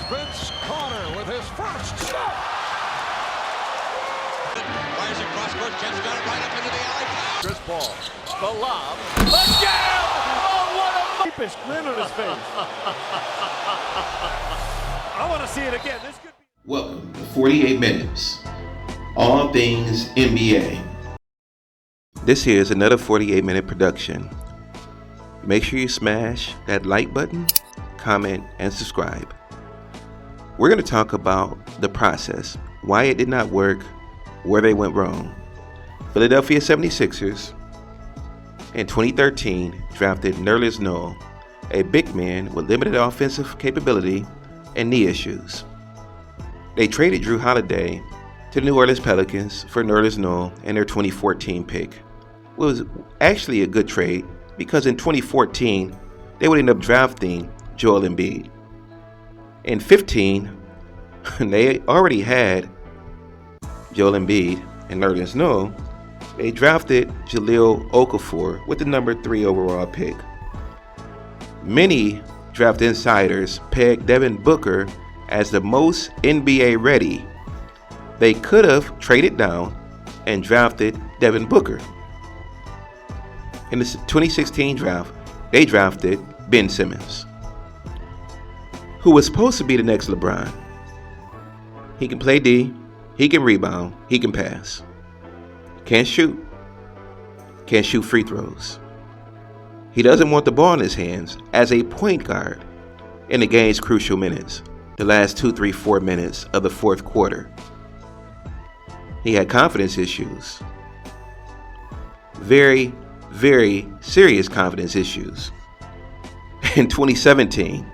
Vince Carter with his first shot. Fires across court, Jets got it right up into the alley. Chris Paul, the lob, the jam! Oh, what a deepest grin on his face. I want to see it again. This could be. Welcome to 48 Minutes, all things NBA. This here is another 48-minute production. Make sure you smash that like button, comment, and subscribe. We're going to talk about the process, why it did not work, where they went wrong. Philadelphia 76ers in 2013 drafted Nerlens Noel, a big man with limited offensive capability and knee issues. They traded Drew Holiday to the New Orleans Pelicans for Nerlens Noel and their 2014 pick. It was actually a good trade because in 2014 they would end up drafting Joel Embiid. In 15, they already had Joel Embiid and Nerlens Noel. They drafted Jahlil Okafor with the number 3 overall pick. Many draft insiders pegged Devin Booker as the most NBA ready. They could have traded down and drafted Devin Booker. In the 2016 draft, they drafted Ben Simmons, who was supposed to be the next LeBron. He can play D, he can rebound, he can pass. Can't shoot free throws. He doesn't want the ball in his hands as a point guard in the game's crucial minutes, the last 2, 3, 4 minutes of the fourth quarter. He had confidence issues. Very, very serious confidence issues. In 2017,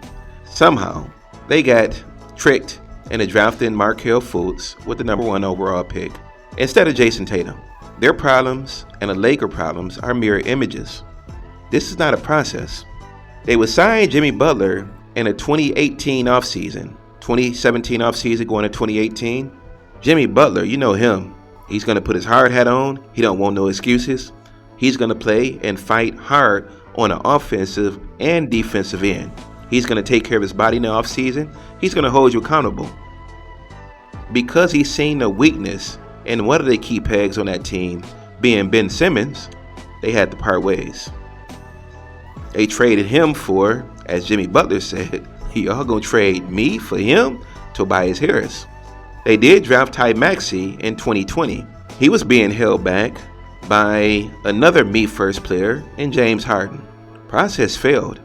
somehow they got tricked into drafting Markelle Fultz with the number 1 overall pick instead of Jason Tatum. Their problems and the Laker problems are mirror images. This is not a process. They would sign Jimmy Butler in a 2018 offseason, 2017 offseason going to 2018. Jimmy Butler, you know him. He's going to put his hard hat on. He don't want no excuses. He's going to play and fight hard on an offensive and defensive end. He's going to take care of his body in the offseason. He's going to hold you accountable. Because he's seen the weakness in one of the key pegs on that team, being Ben Simmons, they had to part ways. They traded him for, as Jimmy Butler said, y'all gonna trade me for him? Tobias Harris. They did draft Ty Maxey in 2020. He was being held back by another me-first player in James Harden. Process failed.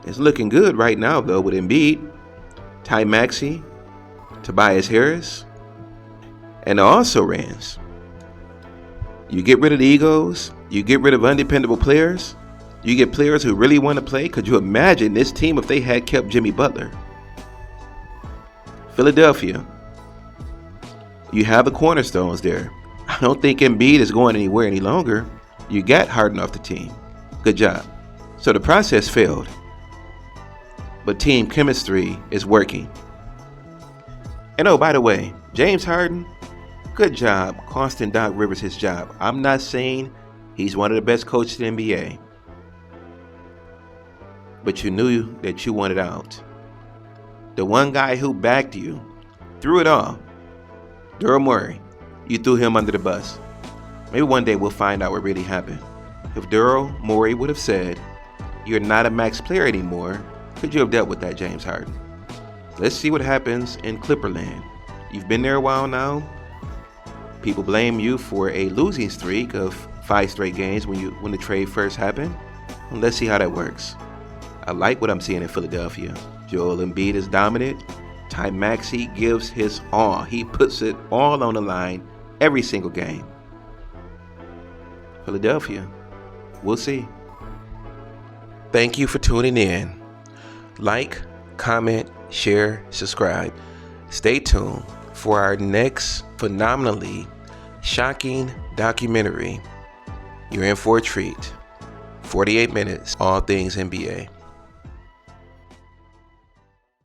It's looking good right now though with Embiid, Ty Maxey, Tobias Harris, and the also-rans. You get rid of the egos, you get rid of undependable players, you get players who really want to play. Could you imagine this team if they had kept Jimmy Butler? Philadelphia, you have the cornerstones there. I don't think Embiid is going anywhere any longer. You got Harden off the team. Good job. So the process failed, but team chemistry is working. And oh, by the way, James Harden, good job costing Doc Rivers his job. I'm not saying he's one of the best coaches in the NBA, but you knew that you wanted out. The one guy who backed you through it all, Daryl Morey, you threw him under the bus. Maybe one day we'll find out what really happened. If Daryl Morey would have said, "You're not a max player anymore," could you have dealt with that, James Harden? Let's see what happens in Clipperland. You've been there a while now. People blame you for a losing streak of 5 straight games when the trade first happened. Well, let's see how that works. I like what I'm seeing in Philadelphia. Joel Embiid is dominant. Ty Maxey gives his all. He puts it all on the line every single game. Philadelphia, we'll see. Thank you for tuning in. Like, comment, share, subscribe. Stay tuned for our next phenomenally shocking documentary. You're in for a treat. 48 minutes, all things NBA.